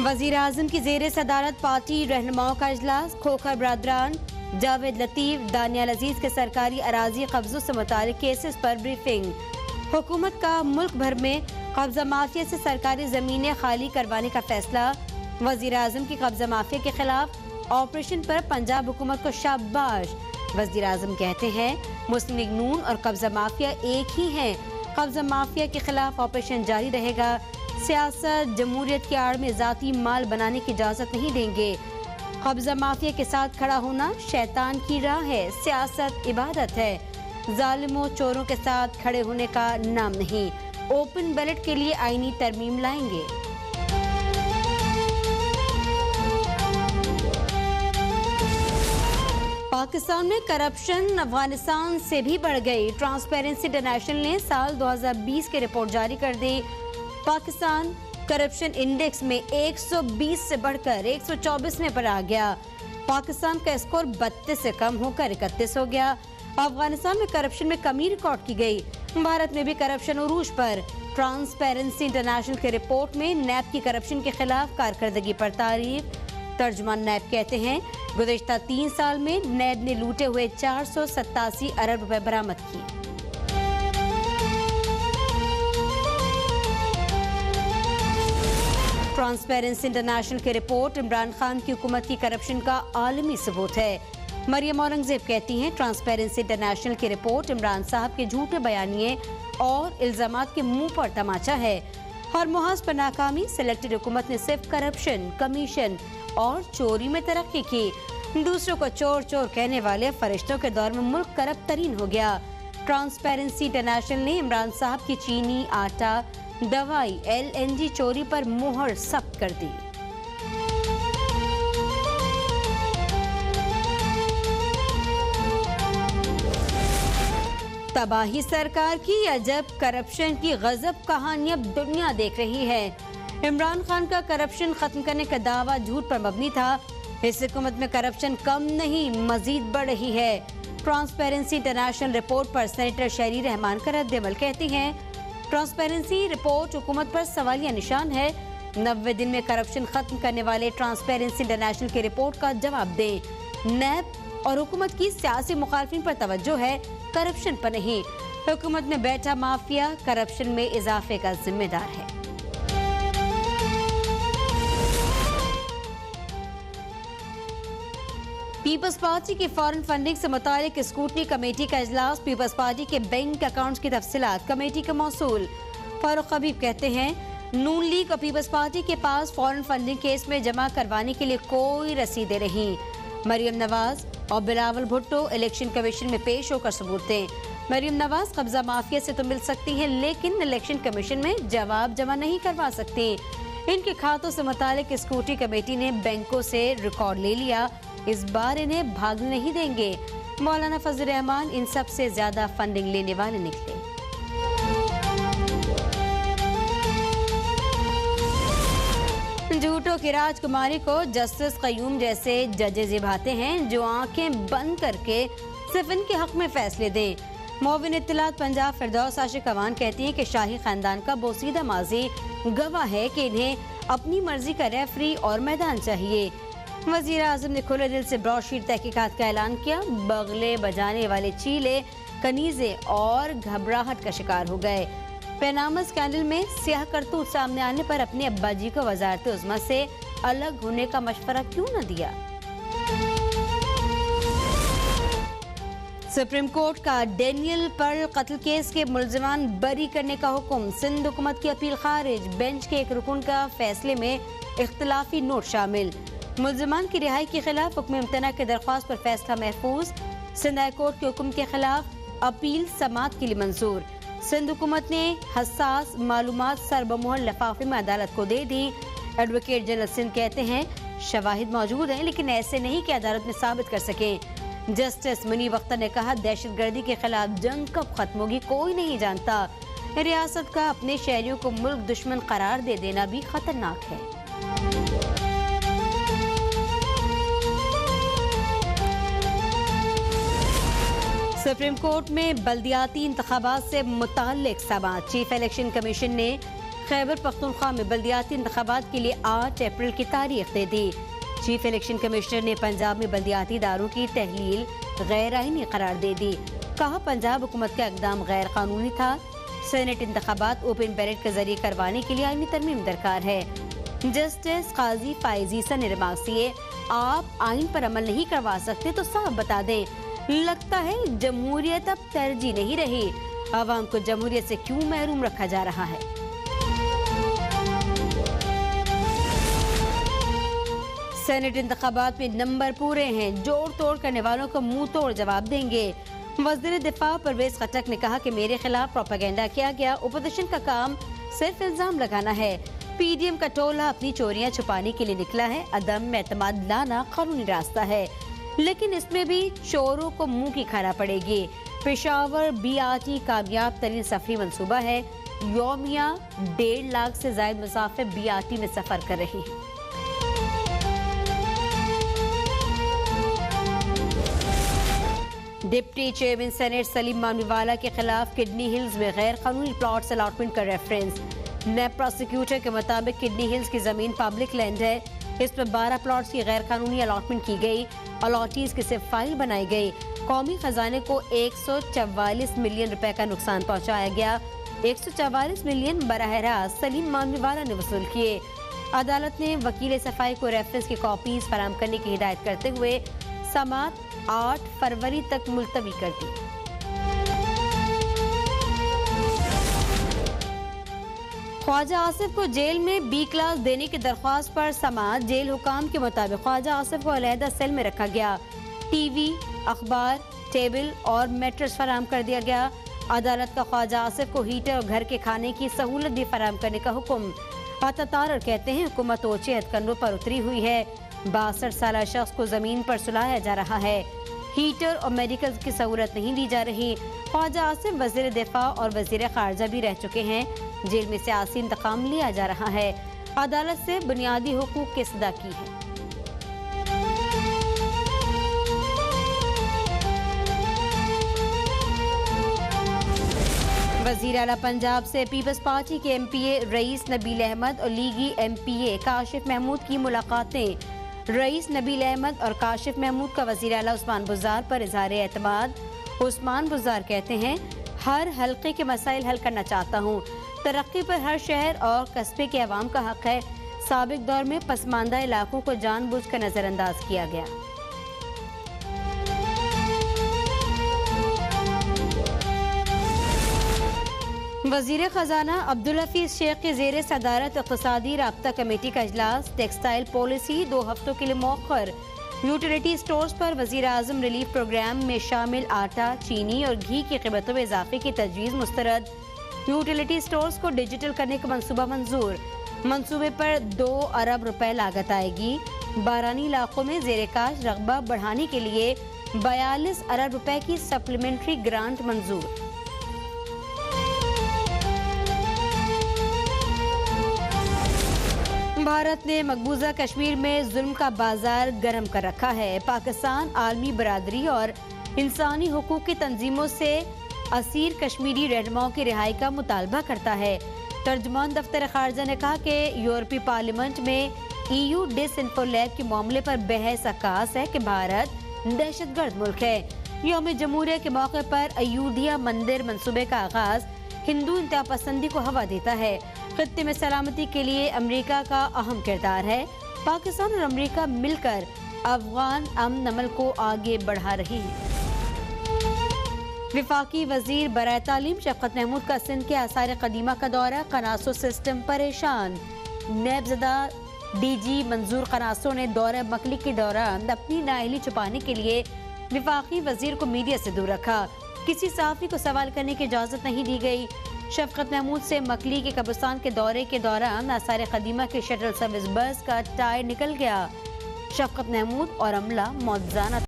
वजीर आजम की जेर सदारत पार्टी रहनुमाओं का इजलास। खोखर बरदरान जावेद लतीफ, दानियाल अजीज के सरकारी अराजी कब्जों से मुतालिक केसेस पर ब्रीफिंग। हुकूमत का मुल्क भर में कब्जा माफिया से सरकारी जमीनें खाली करवाने का फैसला। वजीर आजम की कब्जा माफिया के खिलाफ ऑपरेशन पर पंजाब हुकूमत को शाबाश। वजीर आजम कहते हैं मुस्लिम लीग नून और कब्जा माफिया एक ही हैं। कब्जा माफिया के खिलाफ ऑपरेशन जारी रहेगा। सियासत जमहूरियत की आड़ में जाती माल बनाने की इजाजत नहीं देंगे। कब्जा माफिया के साथ खड़ा होना शैतान की राह है। सियासत इबादत है। जालिमों चोरों के साथ खड़े होने का नाम नहीं। ओपन बैलेट के लिए आईनी तरमीम लाएंगे। पाकिस्तान में करप्शन अफगानिस्तान से भी बढ़ गई। ट्रांसपेरेंसी इंटरनेशनल ने साल 2020 की रिपोर्ट जारी कर दी। पाकिस्तान करप्शन इंडेक्स में 120 से बढ़कर 124वें पर आ गया। पाकिस्तान का स्कोर 32 से कम होकर 31 हो गया। अफगानिस्तान में करप्शन में कमी रिकॉर्ड की गई। भारत में भी करप्शन उरूज पर। ट्रांसपेरेंसी इंटरनेशनल की रिपोर्ट में नैब की करप्शन के खिलाफ कारकर्दगी पर तारीफ। तर्जुमान नैब कहते हैं गुज़श्ता 3 साल में नैब ने लूटे हुए 487 अरब रुपए बरामद किए। ट्रांसपेरेंसी इंटरनेशनल की रिपोर्ट इमरान खान की हुकूमत की करप्शन का आलमी सबूत है। मरियम औरंगजेब कहती हैं ट्रांसपेरेंसी इंटरनेशनल की रिपोर्ट इमरान साहब के झूठे बयानिए और इल्जामात के मुंह पर तमाचा है। हर मुहाज पर नाकामी। सिलेक्टेड हुकूमत ने सिर्फ करप्शन, कमीशन और चोरी में तरक्की की। दूसरों को चोर चोर कहने वाले फरिश्तों के दौर में मुल्क करप्ट तरीन हो गया। ट्रांसपेरेंसी इंटरनेशनल ने इमरान साहब की चीनी, आटा, दवाई, LNG चोरी पर मुहर सख्त कर दी। तबाही सरकार की, अजब करप्शन की गजब कहानी अब दुनिया देख रही है। इमरान खान का करप्शन खत्म करने का दावा झूठ पर मबनी था। इस हुकूमत में करप्शन कम नहीं मजीद बढ़ रही है। ट्रांसपेरेंसी इंटरनेशनल रिपोर्ट पर सेनेटर शहरी रहमान का रद्द-ए-अमल कहती हैं ट्रांसपेरेंसी रिपोर्ट हुकूमत पर सवालिया निशान है। 90 दिन में करप्शन खत्म करने वाले ट्रांसपेरेंसी इंटरनेशनल की रिपोर्ट का जवाब दें। नैब और हुकूमत की सियासी मुखालफिन पर तवज्जो है, करप्शन पर नहीं। हुकूमत में बैठा माफिया करप्शन में इजाफे का जिम्मेदार है। पीपल्स पार्टी की फॉरेन फंडिंग से मुतालिक स्कूटनी कमेटी का इजलास। पीपल्स पार्टी के बैंक अकाउंट्स की तफसीलात कमेटी का मौसूल। फारूक हबीब कहते हैं नून लीग और पीपल्स पार्टी के पास फॉरेन फंडिंग केस में जमा करवाने के लिए कोई रसीदें नहीं। मरियम नवाज और बिलावल भुट्टो इलेक्शन कमीशन में पेश होकर सबूत दें। मरियम नवाज कब्जा माफिया से तो मिल सकती हैं लेकिन इलेक्शन कमीशन में जवाब जमा नहीं करवा सकती। इनके खातों से मुतालिक स्कूटनी कमेटी ने बैंकों से रिकॉर्ड ले लिया। इस बार इन्हें भागने नहीं देंगे। मौलाना फजल रहमान इन सब से ज्यादा फंडिंग लेने वाले निकले। झूठों की राजकुमारी को जस्टिस कयूम जैसे जजेस निभाते हैं जो आंखें बंद करके सिर्फ इनके हक में फैसले दें। मोविन इत्तलात पंजाब फिरदौस आशिक अवान कहती हैं कि शाही खानदान का बोसीदा माजी गवाह है कि इन्हें अपनी मर्जी का रेफरी और मैदान चाहिए। वजीर आजम ने खुले दिल से ब्रॉडशीट तहकीकात का ऐलान किया। बगले बजाने वाले चीले, कनीजे और घबराहट का शिकार हो गए। पैनामा स्कैंडल में सियाह करतूत सामने आने पर अपने अब्बा जी को वजारत उज़्मा से अलग होने का मशवरा क्यों न दिया। सुप्रीम कोर्ट का डेनियल पर्ल कत्ल केस के मुल्जिमान बरी करने का हुक्म। सिंध हुकूमत की अपील खारिज। बेंच के एक रुकन का फैसले में इख्तिलाफी नोट शामिल। मुल्जिमान की रिहाई के खिलाफ हुक्म इम्तना की दरख्वास्त पर फैसला महफूज। सिंध हाई कोर्ट के हुक्म के खिलाफ अपील समात के लिए मंजूर। सिंध हुकूमत ने हसास मालूमात सरबमोहर लिफाफे में अदालत को दे दी। एडवोकेट जनरल सिंध कहते हैं शवाहिद मौजूद हैं लेकिन ऐसे नहीं कि अदालत में साबित कर सकें। जस्टिस मुनीब अख्तर ने कहा दहशतगर्दी के खिलाफ जंग कब खत्म होगी कोई नहीं जानता। रियासत का अपने शहरियों को मुल्क दुश्मन करार दे देना भी खतरनाक है। सुप्रीम कोर्ट में बल्दियाती इंतखाबात से मुताल्लिक समात। चीफ इलेक्शन कमीशन ने खैबर पख्तूनख्वा में बल्दियाती इंतखाबात के लिए 8 अप्रैल की तारीख दे दी। चीफ इलेक्शन कमिश्नर ने पंजाब में बल्दियाती इदारों की तहलील गैर आईनी करार दे दी। कहा पंजाब हुकूमत का इक़दाम गैर कानूनी था। सेनेट इंतखाबात ओपन बैलेट के जरिए करवाने के लिए आईनी तरमीम दरकार है। जस्टिस काजी फाइजीसा ने रिमार्क किए, आप आइन पर अमल नहीं करवा सकते तो साफ बता दें। लगता है जमहूरियत अब तरजीह नहीं रही। आवाम को जमहूरियत से क्यों महरूम रखा जा रहा है। सेनेट इंतखाबात में नंबर पूरे हैं, जोड़ तोड़ करने वालों को मुंह तोड़ जवाब देंगे। वज़ीर दिफा परवेज खटक ने कहा कि मेरे खिलाफ प्रोपेगेंडा किया गया। अपोजिशन का काम सिर्फ इल्जाम लगाना है। पीडीएम का टोला अपनी चोरियां छुपाने के लिए निकला है। अदम में एतमाद लाना कानूनी रास्ता है, लेकिन इसमें भी चोरों को मुंह की खाना पड़ेगी। पेशावर BRT कामयाब तरीन सफरी मंसूबा है। यौमिया 1.5 लाख से ज्यादा मुसाफिर BRT में सफर कर रही हैं। Deputy chairman senate Salim Mandviwalla के खिलाफ किडनी हिल्स में गैर कानूनी प्लॉट्स अलॉटमेंट का रेफरेंस। नैब प्रोसिक्यूटर के मुताबिक किडनी हिल्स की जमीन पब्लिक लैंड है। इस पर 12 प्लॉट्स की गैर कानूनी अलॉटमेंट की गई। अलॉटीज की सिर्फ फाइल बनाई गई। कौमी खजाने को 144 मिलियन रुपए का नुकसान पहुंचाया गया। 144 मिलियन बराह रास्त सलीम मानवीवाला ने वसूल किए। अदालत ने वकील सफाई को रेफरेंस की कॉपीज फराहम करने की हिदायत करते हुए समात 8 फरवरी तक मुलतवी कर दी। ख्वाजा आसिफ को जेल में B क्लास देने की दरख्वास्त पर समात जेल हुकाम के मुताबिक ख्वाजा आसिफ को अलहदा सेल में रखा गया। टीवी, अखबार, टेबल और मैट्रेस फराहम कर दिया गया। अदालत का ख्वाजा आसिफ को हीटर और घर के खाने की सहूलत भी फराहम करने का हुक्म। अतातार कहते हैं हुकूमत ओछे हथकंडों पर उतरी हुई है। 62 साल शख्स को जमीन पर सुलाया जा रहा है। हीटर और मेडिकल की सहूलत नहीं दी जा रही। ख्वाजा आसिफ वजीर दिफा और वजीर खारजा भी रह चुके हैं। जेल में सियासी इंतकाम लिया जा रहा है। अदालत से बुनियादी हुकूक की सदा की है। वजीर आला पंजाब से पीपल्स पार्टी के MPA रईस नबील अहमद और लीगी MPA काशिफ महमूद की मुलाकातें। रईस नबील अहमद और काशिफ महमूद का वजीर आला उस्मान बुज़ार पर इज़हार एतमाद। उस्मान बुज़ार कहते हैं, हर हल्के के मसाइल हल करना चाहता हूँ। तरक्की पर हर शहर और कस्बे के अवाम का हक है। साबिक दौर में पसमानदा इलाकों को जानबूझकर नजरअंदाज किया गया। वजीर खजाना अब्दुल हफीज शेख के जेर सदारत इक़्तिसादी राब्ता कमेटी का इजलास। टेक्सटाइल पॉलिसी 2 हफ्तों के लिए मौखर। यूटिलिटी स्टोर्स पर वजीर आज़म रिलीफ प्रोग्राम में शामिल आटा, चीनी और घी की कीमतों में इजाफे की तजवीज़ मुस्तरद। यूटिलिटी स्टोर्स को डिजिटल करने का मंसूबा मंजूर। मंसूबे पर 2 अरब रुपए लागत आएगी। बारानी इलाकों में ज़ेर-ए-काश रगबा बढ़ाने के लिए 42 अरब रुपए की सप्लीमेंट्री ग्रांट मंजूर। भारत ने मकबूजा कश्मीर में जुल्म का बाजार गर्म कर रखा है। पाकिस्तान आलमी बरादरी और इंसानी हुकूक की तंजीमों से असीर कश्मीरी रहनुमाओं की रिहाई का मुतालबा करता है। तर्जुमान दफ्तर खारजा ने कहा कि यूरोपीय पार्लियामेंट में EU डिसइंफोलैब के मामले पर बहस अक्कास है कि भारत दहशतगर्द मुल्क है। यौम जमहूरिया के मौके पर अयोध्या मंदिर मंसूबे का आगाज हिंदू इंतहा पसंदी को हवा देता है। खित्ते में सलामती के लिए अमेरिका का अहम किरदार है। पाकिस्तान और अमेरिका मिलकर अफगान अमन अमल को आगे बढ़ा रही हैं। विफाकी वजीर बराए तालीम शफकत महमूद का सिंध के आसार कदीमा का दौरा। कनासो सिस्टम परेशान। नैबजदा DG मंजूर कनासो ने दौरा मकली के दौरान अपनी नाअहली छुपाने के लिए विफाकी वजीर को मीडिया से दूर रखा। किसी सहाफी को सवाल करने की इजाजत नहीं दी गई। शफकत महमूद से मकली के कब्रिस्तान के दौरे के दौरान आसार कदीमा के शटल सर्विस बस का टायर निकल गया। शफकत महमूद और अमला मौजूदा